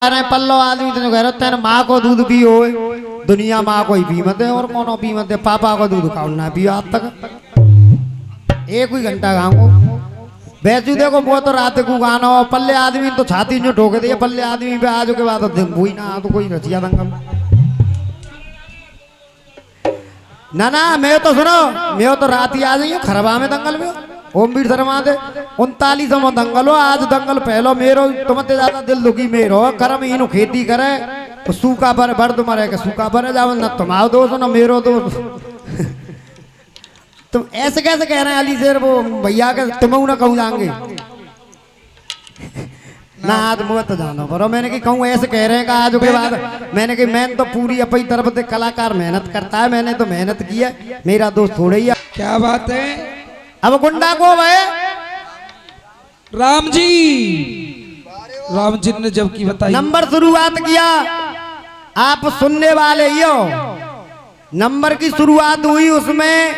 अरे पल्लो आदमी तेन कह रहे माँ को दूध पियो दुनिया माँ को ही पीमत है और कौन पीमत है पापा को दूध खाओ ना पियो आज तक एक ही घंटा खाओ बैचू देखो वो तो रात को गाना हो पल्ले आदमी तो छाती जो ठोक दिए पल्ले आदमी पे आज के बाद वही ना तो कोई रचिया दंगल ना मैं तो सुनो मैं तो रात ही आ जाइए खरबा में दंगल में ओम वीर शर्मा दे 39 दंगल हो आज दंगल पहलो मेरो तुमते ज्यादा दिल दुखी मेरो करम इनु खेती करे तो सूखा पर भर तुम्हारे के सूखा पर जाओ न तुम्हारा दोस्त न मेरो दोस्त तुम ऐसे कैसे कह रहे हैं अली शेर वो भैया के तुम ना कहूँ जाएंगे ना आज मुझे तो जाना पर मैंने कि कहूँ ऐसे कह रहे हैं कि आज के बाद मैंने कि मैं तो पूरी अपनी तरफ से कलाकार मेहनत करता है मैंने तो मेहनत की है मेरा दोस्त थोड़े ही है क्या बात है अब गुंडा को भाई राम जी ने जब की बताई नंबर शुरुआत किया आप सुनने वाले ही हो नंबर की शुरुआत हुई उसमें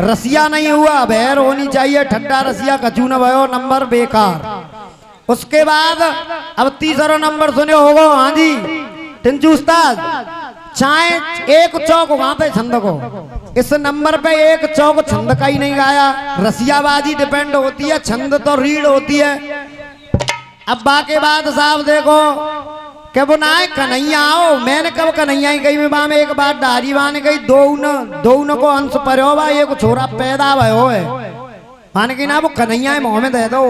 रसिया नहीं हुआ बहर होनी चाहिए ठंडा रसिया कचू न भयो नंबर बेकार उसके बाद अब तीसरा नंबर सुने होगो हाँ जी टिंचू उस्ताद चाहे एक चौक वहां पे छंद को इस नंबर पे एक चौक छंद का ही नहीं गाया रसियाबाजी डिपेंड होती है छंद तो रीड होती है अब बाके बाद साहब देखो क्या वो ना कन्हैया आओ मैंने कब कन्हैया ही गई में एक बार डारी बाने गई दो को अंश पर हो भाई एक छोरा पैदा भयो है माने की ना वो कन्हैया मुँह में दे दो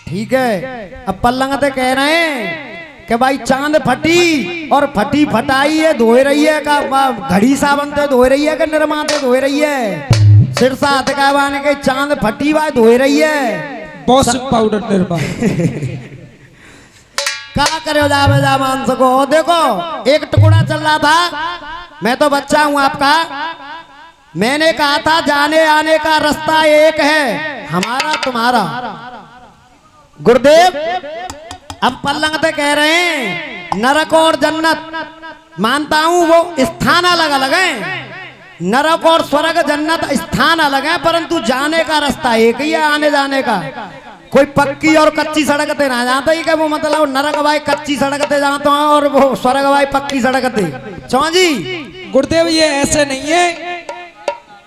ठीक है अब पल्लंग कह रहे हैं कि भाई चांद फटी और फटी फटाई है धोए रही है का घड़ी साबन से धोए रही है कि निर्मा से धोए रही है सिरसा हाथ का बाने के चांद फटी भाई धोए रही है बॉस पाउडर निर्मा क्या करे जा मान सको देखो एक टुकड़ा चल रहा था मैं तो बच्चा हूं आपका मैंने कहा था जाने आने का रास्ता एक है हमारा तुम्हारा गुरुदेव अब पल्लंग तो कह रहे हैं नरक और जन्नत मानता हूं वो स्थान अलग अलग है नरक और स्वर्ग जन्नत स्थान अलग है परंतु जाने का रास्ता एक ही है आने जाने का कोई पक्की और कच्ची सड़क ते ना जाता ही क्या वो मतलब नरक भाई कच्ची सड़क ते जाता है और वो स्वर्ग भाई पक्की सड़क ते चौ जी गुरुदेव ये ऐसे नहीं है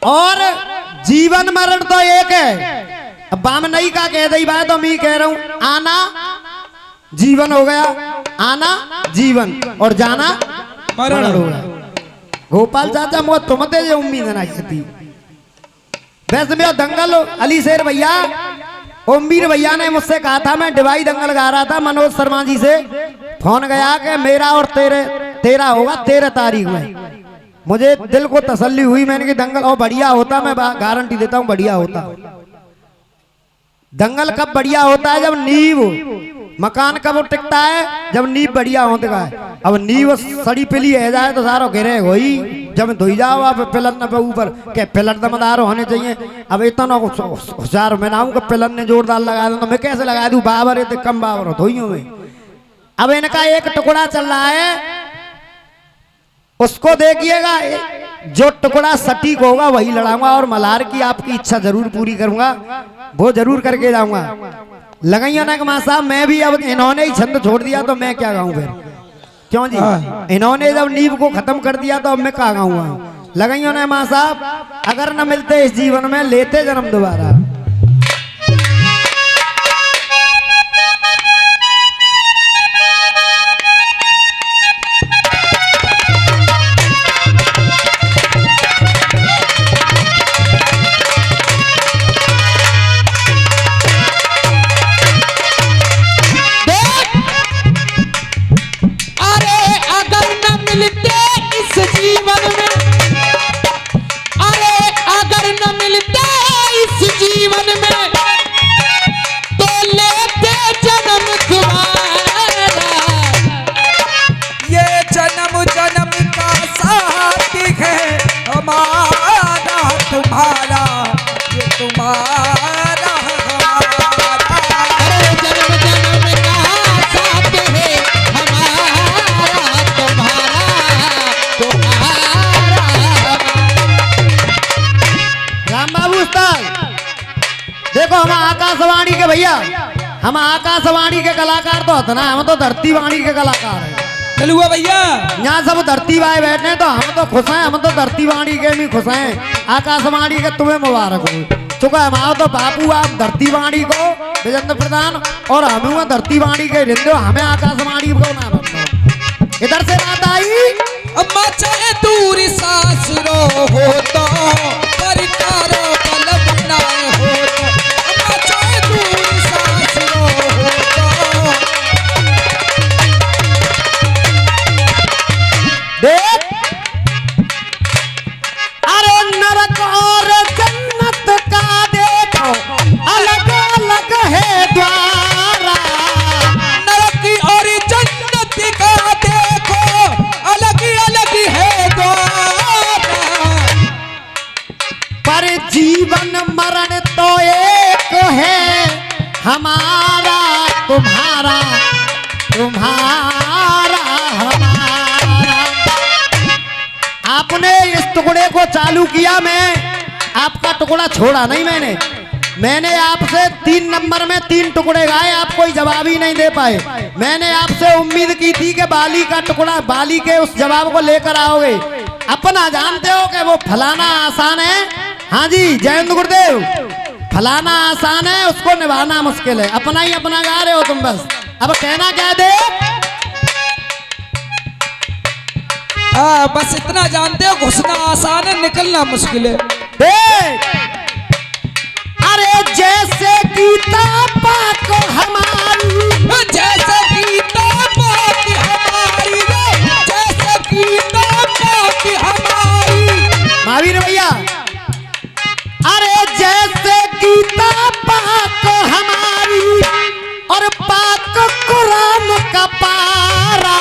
और जीवन मरण तो एक है अब बाम नहीं का कह दई बात तो मैं कह रहा हूं आना जीवन हो गया आना जीवन और जाना मरण हो गया गोपाल चाचा मुझे तुमते जो उम्मीद ना थी वैसे मैं दंगल अली शेर भैया ओमवीर भैया ने मुझसे कहा था मैं डिवाई दंगल गा रहा था मनोज शर्मा जी से फोन गया कि मेरा और तेरा होगा 13 तारीख में मुझे दिल को तसल्ली हुई मैंने कि दंगल और बढ़िया होता मैं गारंटी देता हूँ बढ़िया होता दंगल कब बढ़िया होता है जब नींव मकान कब टिकता है जब नींव बढ़िया होते का है अब नींव सड़ी पिली है जाए तो सारो गिरे वही जब धोई जाओ आप पिलन पे ऊपर के पिलर दमदार होने चाहिए अब इतना होशियार मैं ना हूँ पिलन ने जोरदार लगा दूं तो मैं कैसे लगा दूं बाबर है तो कम बाबर हो धोइयों में अब इनका एक टुकड़ा चल रहा है उसको देखिएगा जो टुकड़ा सटीक होगा वही लड़ाऊंगा और मल्हार की आपकी इच्छा जरूर पूरी करूंगा वो जरूर करके जाऊंगा लगाइया ना मां साहब मैं भी अब इन्होंने ही छंद छोड़ दिया तो मैं क्या गाऊं फिर क्यों जी इन्होंने जब नींव को खत्म कर दिया तो अब मैं क्या गाऊंगा लगाइया ना मां साहब अगर न मिलते इस जीवन में लेते जन्म दोबारा देखो हम आकाशवाणी के भैया हम आकाशवाणी के कलाकार तो होते ना, हम तो धरती वाणी के कलाकार हैं। चलुआ भैया यहाँ सब धरती वाए बैठे हैं तो हम तो खुश हैं, हम तो धरती वाणी के भी खुश हैं। आकाशवाणी के तुम्हें मुबारक हो। चुका है हमारा तो बापू आप धरती वाणी को विजेंद्र प्रधान और हम धरती वाणी के रिंदे, हमें आकाशवाणी को ना बनना। इधर से बात आई अम्मा चाहे दूरी सांस रो हो तो परिकारो पलब ना हो तो अम्मा चाहे दूरी सांस रो हो तो देख अरे नरक और जन्नत का देखो अलग अलग है द्वारा, नरक और जन्नत का देखो अलग अलग है द्वारा, पर जीवन मरण तो एक है हमारा तुम्हारा तुम्हारा हमारा। आपने इस टुकड़े को चालू किया, मैं आपका टुकड़ा छोड़ा नहीं। मैंने आपसे 3 नंबर में 3 टुकड़े गाए, आप कोई जवाब ही नहीं दे पाए। मैंने आपसे उम्मीद की थी कि बाली का टुकड़ा, बाली के उस जवाब को लेकर आओगे। अपना जानते हो कि वो फलाना आसान है। हाँ जी जयंत गुरुदेव, फलाना आसान है उसको निभाना मुश्किल है। अपना ही अपना गा रहे हो तुम बस। अब कहना क्या दे, बस इतना जानते हो घुसना आसान है निकलना मुश्किल है। देख अरे जैसे गीता पाक हमारी, जैसे गीता पाक हमारी रे, जैसे गीता पाक हमारी। महावीर भैया अरे जैसे गीता पाक हमारी और पाक कुरान का पारा,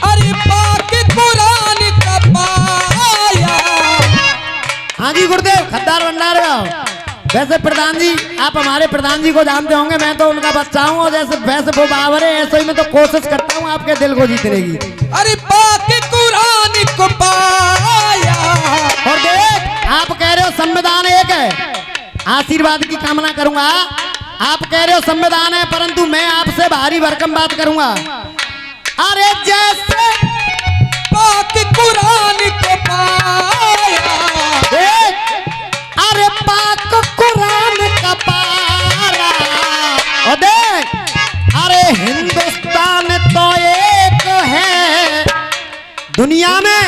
अरे पाक कुरान का पाया। हाँ जी गुरुदेव खद्दार भंडार गाँव। वैसे प्रधान जी आप हमारे प्रधान जी को जानते होंगे, मैं तो उनका बच्चा हूँ और जैसे वैसे वो बाबर है ऐसे ही मैं तो कोशिश करता हूँ आपके दिल को जीतने की। अरे पाक कुरान को पाया। और देख आप कह रहे हो संविधान एक है, आशीर्वाद की कामना करूंगा। आप कह रहे हो संविधान है, परंतु मैं आपसे भारी भरकम बात करूंगा। अरे जैसे पाक कुरान को पाया, अरे पाक कुरान का पारा। और देख अरे हिंदुस्तान तो एक है दुनिया में,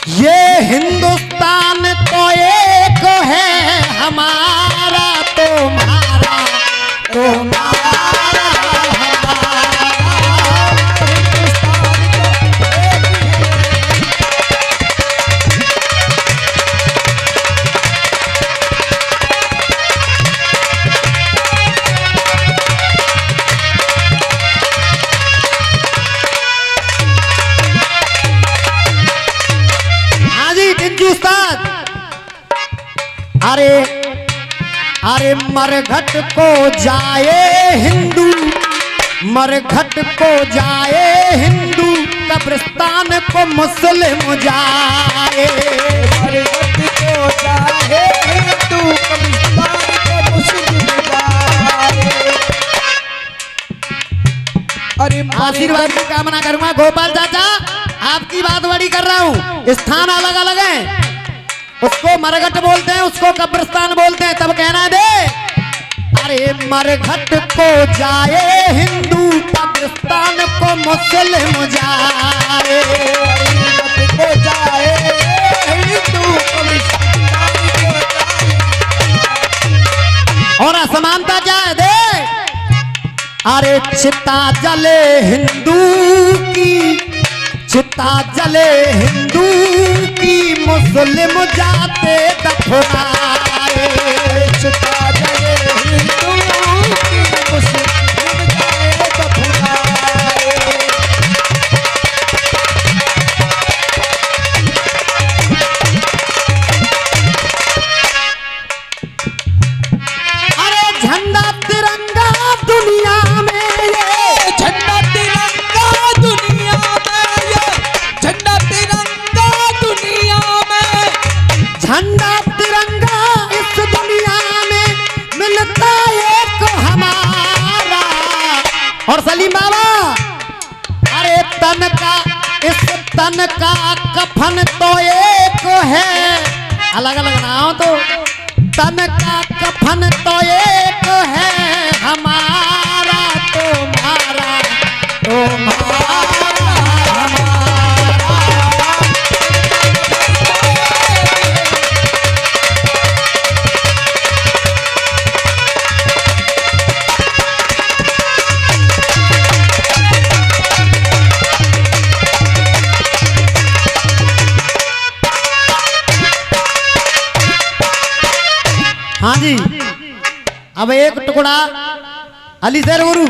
ये हिंदुस्तान तो एक है हमारा तुम्हारा तुम्हारा अरे अरे मरघट को जाए हिंदू, मरघट को जाए हिंदू, कब्रिस्तान को मुस्लिम जाए। मरघट को जाए हिंदू, कब्रिस्तान को मुस्लिम जाए। अरे आशीर्वाद की कामना करूंगा गोपाल चाचा, आपकी बात बड़ी कर रहा हूँ। स्थान अलग अलग है, उसको मरघट बोलते हैं, उसको कब्रिस्तान बोलते हैं। तब कहना दे अरे मरघट को जाए हिंदू, कब्रिस्तान को मुस्लिम जाए। मरघट को जाए हिंदू, कब्रिस्तान को जाए। और असमानता क्या है दे, अरे चिता जले हिंदू की, चिता जले हिंदू की, मुस्लिम जाते दफनाए। चिता जले हिंदू की, मुस्लिम जाए दफनाए। अरे झंडा तिरंगा दुनिया में, ये झंडा तिरंगा दुनिया में, ये झंडा तिरंगा दुनिया में, झंडा तिरंगा इस दुनिया में और सलीम बाबा, अरे तन का इस तन का कफन तो एक है, अलग अलग ना हो तो तन का कफन तो एक है, हमारा तुम्हारा तुम्हारा हाँ जी। अब एक टुकड़ा अली सर गुरु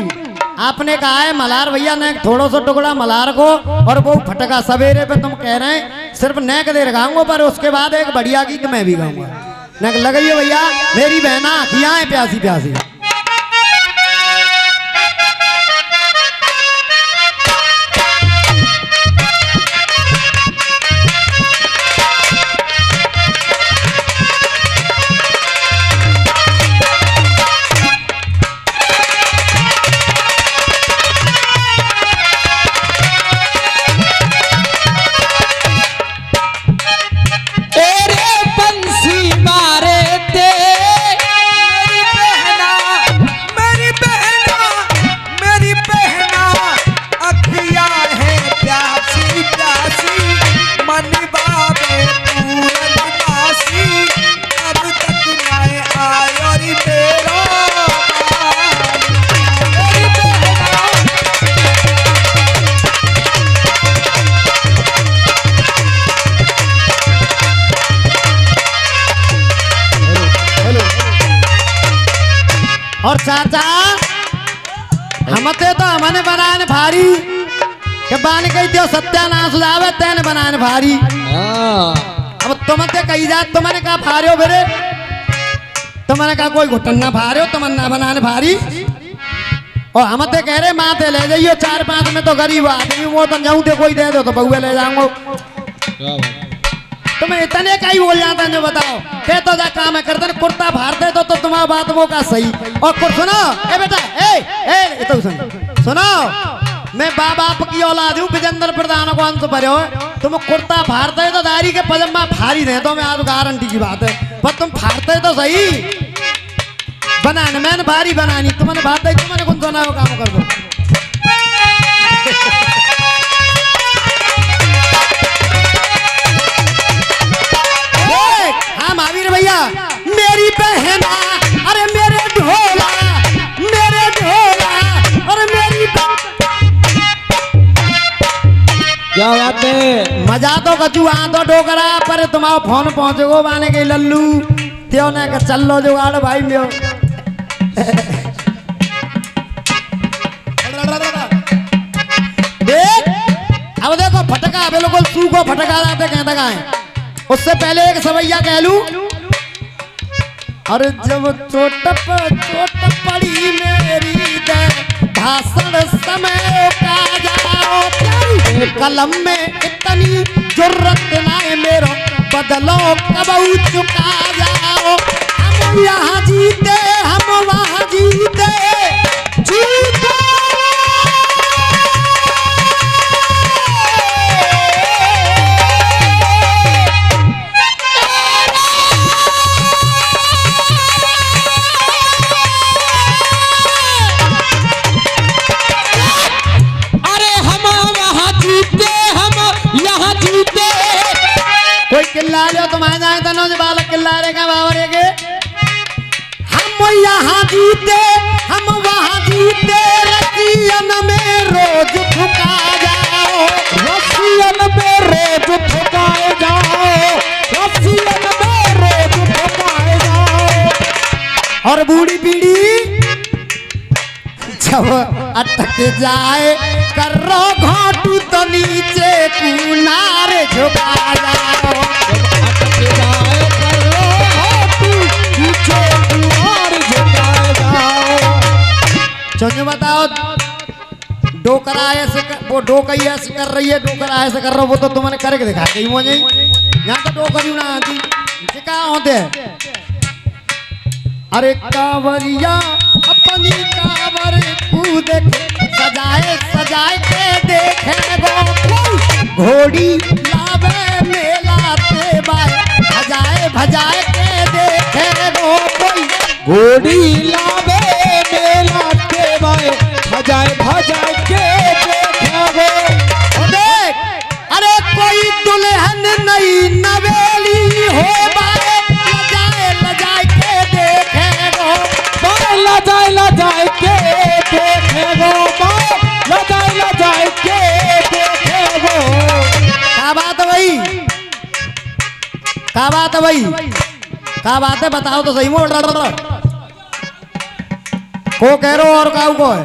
आपने कहा है मलार भैया ने थोड़ा सा टुकड़ा मलार को और वो फटका सवेरे पे तुम कह रहे हैं सिर्फ नेक देर गाऊंगा, पर उसके बाद एक बढ़िया गीत मैं भी गाऊंगा। नेक लगाइए भैया, मेरी बहना किया है प्यासी प्यासी। और चाचा हमते तो हमने बनाने भारी के बान कही दियो सत्यानाश लावे तेने बनाने भारी। अब तुमते कही जा तुमने कहा फारे फिरे, तुमने कहा कोई घुटन ना फारे हो, तुमने ना बनाने भारी। और हमते कह रहे माते ले जाइयो 4-5 में तो गरीब आदमी वो तो जाऊं थे कोई दे दो तो बहुए ले जाऊंगा। तुम्हें इतने का ही बोल जाता है जो बताओ के तो जा काम है करते कुर्ता फाड़ते तो तुम्हारा बात वो का सही। और सुनो ए बेटा ए तो सुनो, मैं बाप की औलाद हूँ, विजेंद्र प्रधान को अंश भरे हो, तुम कुर्ता फाड़ते तो दारी के पजामा फाड़ी दे तो मैं आज गारंटी की बात है, पर तुम फाड़ते तो सही बनाने मैंने भारी बनानी तुमने बात है, तुमने कौन सुना वो काम कर दो। हाँ महावीर भैया, मेरी बहना अरे मेरे ढोला अरे मेरी क्या बात है, मजा तो कचू आ तो डोकरा पर तुम्हारा फोन पहुंचेगो बाने के लल्लू त्यो ने का चल लो जुगाड़ भाई मेरो। देख अब देखो फटका बिल्कुल सू को फटका जाते कहता का है, उससे पहले एक सवैया कह लू। अरे जब चोट पड़ी मेरी दे भाषण समय का जाओ, कलम में इतनी जरूरत ना है मेरो, बदलो कब चुका जाओ। हम यहाँ जीते हम वहाँ जीते किल्ला लो तुम आ जाए तो नौज बालक किल्ला रहेगा बाबरे के। हम यहाँ जीते हम वहाँ जीते, रसियन में रोज ठुका जाओ, रसियन में रोज ठुकाए जाओ, रसियन में रोज ठुकाए जाओ। और बूढ़ी पीढ़ी जब अटक जाए करो घाटू तो नीचे किनारे झुका जाओ, चलो बताओ डोकरा ऐसे वो डोकई ऐसे कर रही है, डोकरा ऐसे कर रहा वो तो तुमने करके दिखा गई मुझे यहाँ तो डोकरी ना आती क्या होते। अरे कावरिया अपनी कावर कूद घोड़ी लावे मेला ते बाय भजाए भजाए के देखे गो कोई घोड़ी लावे मेला के बाय भजाए भजाए के देखे गो। ओ देख अरे कोई दुल्हन नई नवेली हो बाय लजाए के देखे गो बाय लजाए के देखे गो बाय लजाए के देखे गो। क्या बात है भाई, क्या बात है भाई, क्या बात है बताओ तो सही मोड़ को कह रहे हो और काऊ को है।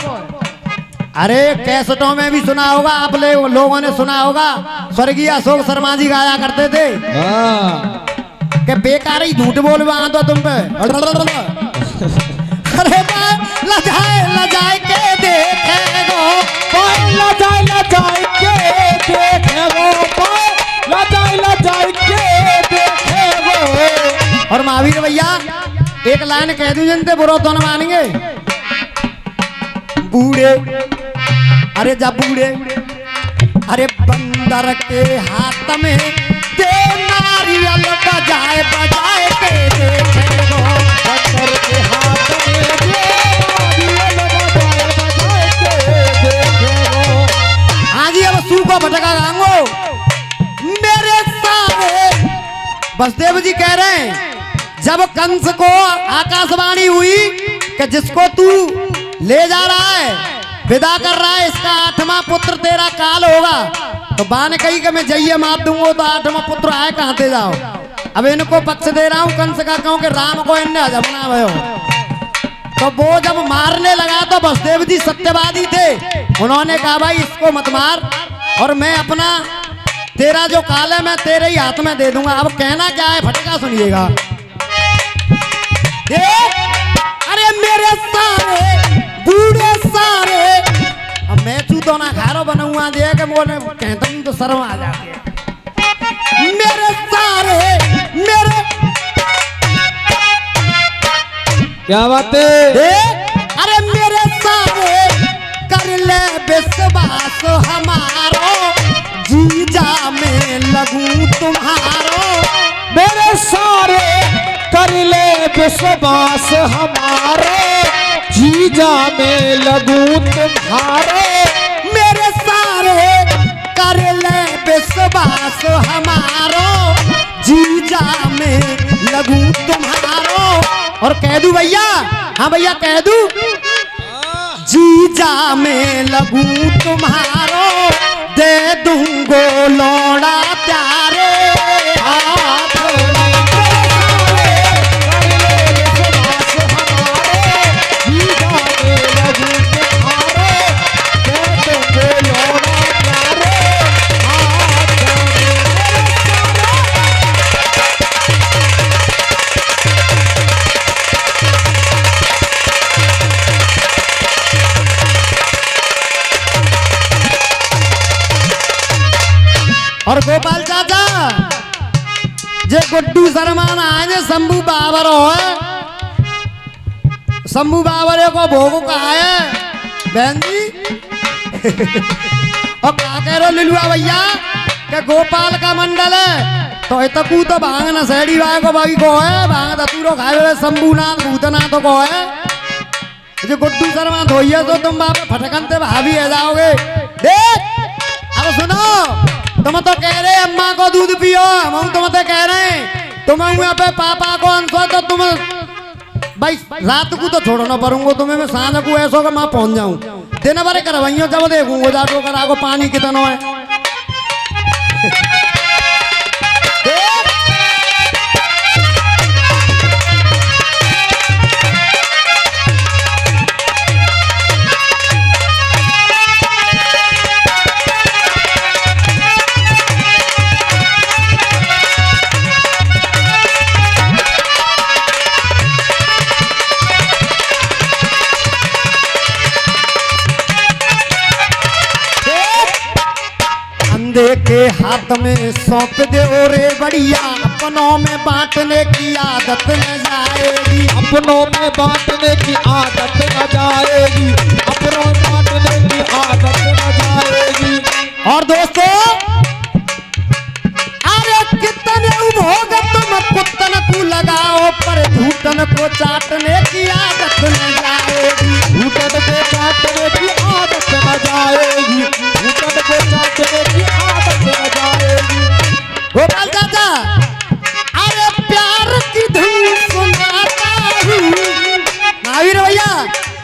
अरे कैसेटों में भी सुना होगा आप लोगों ने सुना होगा, स्वर्गीय अशोक शर्मा जी गाया करते थे कि बेकार ही झूठ बोल तो तुम पे। अरे लजाए के देखे गो लजाए के देखे गो लजाए के देखे गो। और महावीर भैया एक लाइन कह दी जनते बुरो तो न मानेंगे। बूढ़े अरे जब बूढ़े अरे बंदर के हाथ में दे नारियल बजाए बजाए के देखे गो बंदर के हाथ में दे नारियल बजाए के देखे गो। हाँ जी अब सू को भटका गांगो मेरे सारे बसदेव जी कह रहे हैं जब कंस को आकाशवाणी हुई कि जिसको तू ले जा रहा है विदा कर रहा है इसका 8वां पुत्र तेरा काल होगा, तो बा ने कही कि मैं जइए मार दूंगा तो 8वां पुत्र आए कहाँ ते जाओ। अब इनको पक्ष दे रहा हूँ कंस का कहूँ कि राम को इनने हजमना भयो। तो वो जब मारने लगा तो बसदेव जी सत्यवादी थे, उन्होंने कहा भाई इसको मत मार और मैं अपना तेरा जो काल है मैं तेरे ही हाथ में दे दूंगा। अब कहना क्या है फटका सुनिएगा। अरे मेरे सारे बूढ़े सारे अब मैं तू तो ना खारो बनऊआ दे के मोने कहता हूं तो शर्म आ जाती है। मेरे सारे मेरे क्या बात है अरे मेरे सारे कर ले विश्वास हमारो जीजा में लगूं तुम्हारो। मेरे सारे कर ले विश्वास हमारे जीजा में लगूं तुम्हारे। मेरे सारे कर ले विश्वास हमारो जीजा में लगूं तुम्हारो। और कह दूं भैया, हाँ भैया कह दूं जीजा में लगूं तुम्हारो दे दूंगो लौड़ा प्यारे हाथ और गोपाल चाचा जे गुड्डू शर्मान आए जे शंभू बाबर हो शंभू बाबर को भोग कहा है बहन जी। और क्या कह रहे लिलुआ भैया के गोपाल का मंडल है तो इतकू तो भांग न सैडी भाई को भाई को है भांग दतूरो खाए शंभूनाथ भूतनाथ को है जो गुड्डू शर्मा धोइए तो तुम बाप फटकनते भाभी है जाओगे। देख अब सुनो तुम तो कह रहे अम्मा को दूध पियो हम तुम तो कह रहे हैं तुम्हें यहाँ पे पापा को अंश तो तुम भाई रात को तो छोड़ो ना परूंगा तुम्हें मैं सांझ को ऐसा कि मैं पहुंच जाऊं दिन भर करवाइयो जब देखूंगा जाटो करा को पानी कितना है। अंधे के हाथ में सौंप दे रे बढ़िया अपनों में बांटने की आदत न जाएगी अपनों में बांटने की आदत न जाएगी अपनों में बांटने की आदत न जाएगी। और दोस्तों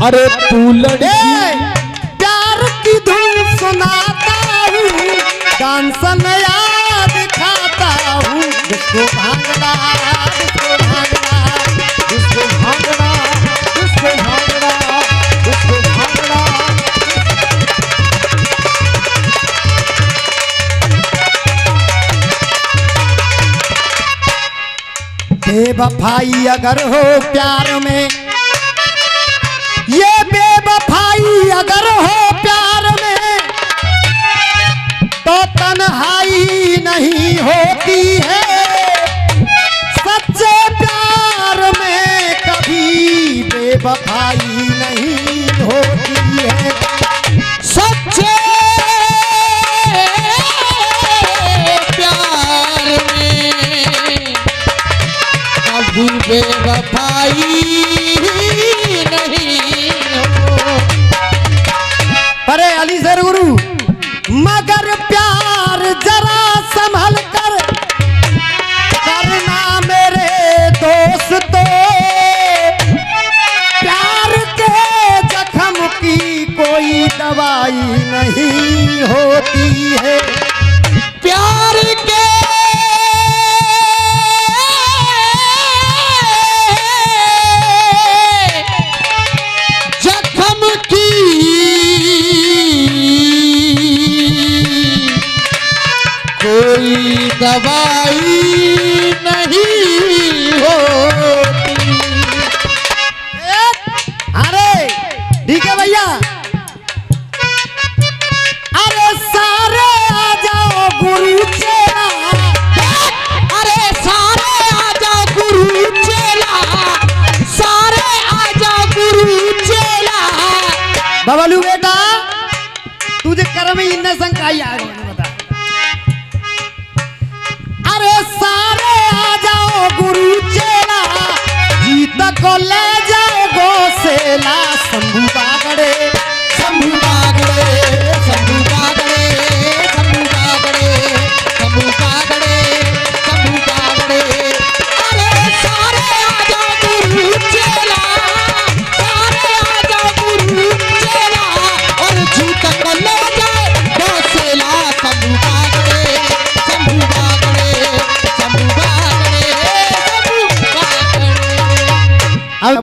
अरे तू लड़की ए, प्यार की धुन सुनाता हूँ, डांस नया दिखाता हूँ। जिसको भांगना, जिसको भांगना, जिसको भांगना, जिसको भांगना, जिसको भांगना। बेवफाई अगर हो प्यार में, ये बेवफाई अगर हो प्यार में, तो तन्हाई नहीं होती है। सच्चे प्यार में कभी बेवफाई नहीं होती है। सच्चे प्यार में कभी बेवफाई नहीं हो। अरे अली सर गुरु, मगर प्यार जरा संभल कर करना मेरे दोस्तों। प्यार के जख्म की कोई दवाई नहीं होती है। प्यार के जख्म की कोई दवाई नहीं होती। अरे ठीक है भैया। अरे सारे आ जाओ गुरु चेला, अरे सारे आ जाओ गुरु चेला, सारे आ जाओ गुरु चेला। बबलू बेटा तुझे कर्म ही इन्ना संकाई आ गया बता। अरे सारे आ जाओ गुरु चेला, जीत को ले जाओ गोसेला। शंभू बागड़े, शंभू बागड़े,